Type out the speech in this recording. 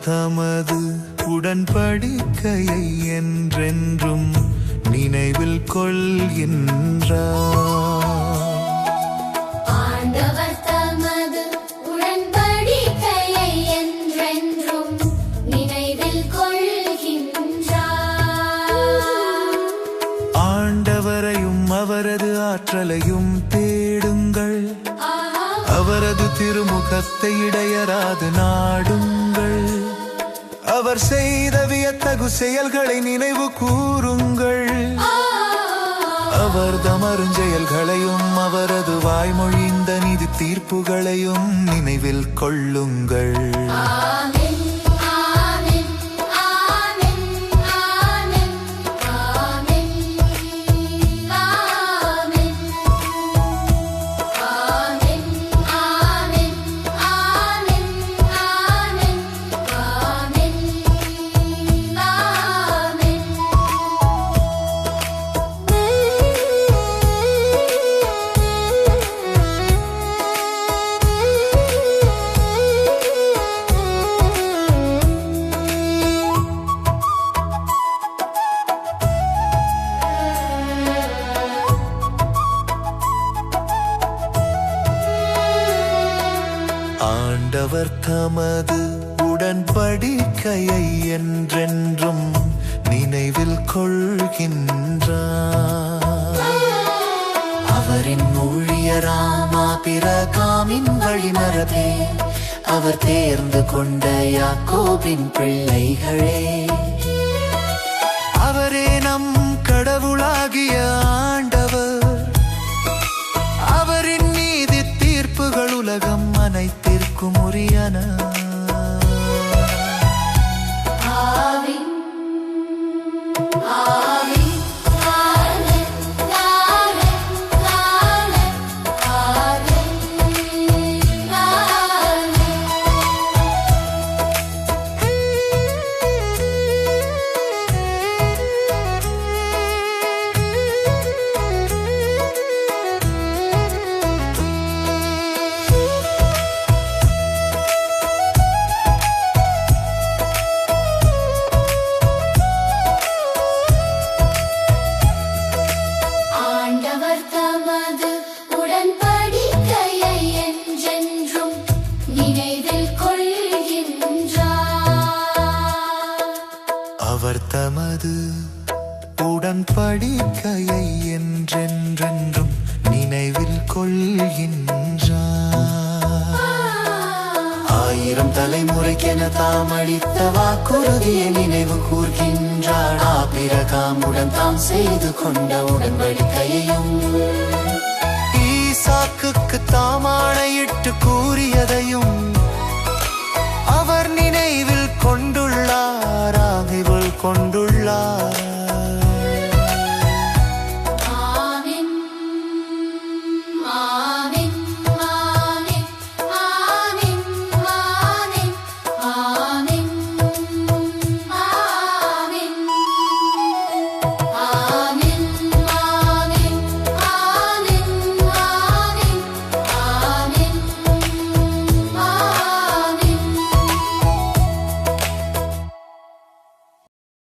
தமது உடன்படிக்கையை என்றென்றும் நினைவில் கொள்கின்றார். ஆண்டவர் தமது உடன்படிக்கையை என்றென்றும் நினைவில் கொள்கின்றார். ஆண்டவரையும் அவரது ஆற்றலையும் தேடுங்கள், அவரது திருமுகத்தை இடையராது நாடுங்கள். அவர் செய்த வியத்தகு செயல்களை நினைவு கூறுங்கள், அவர் தமருஞ்செயல்களையும் அவரது வாய்மொழிந்த நீதி தீர்ப்புகளையும் நினைவில் கொள்ளுங்கள். ஆண்டவர் தமது உடன்படிக்கையை என்றென்றும் நினைவில் கொள்கின்றார். அவரின் ஊழியராம் ஆபிரகாமின் வழிமரபே, அவர் தேர்ந்து கொண்ட யாக்கோபின் பிள்ளைகளே, அவரே நம் கடவுளாகிய ஆண்டவர். அவரின் நீதி தீர்ப்புகள் உலகம் அனைத்திற்கும் உரியன. அவர் தமது உடன்படிக்கையை என்றென்றும் நினைவில் கொள்கின்றார். 1000 தலைமுறைக்கென தாம் அளித்த வாக்குறுதியை நினைவு கூர்கின்றார். ஆபிரகாமுடன் தாம் செய்து கொண்ட உடன்படிக்கையையும், ஈசாக்குக்கு தாம் ஆணையிட்டு கூறியதையும்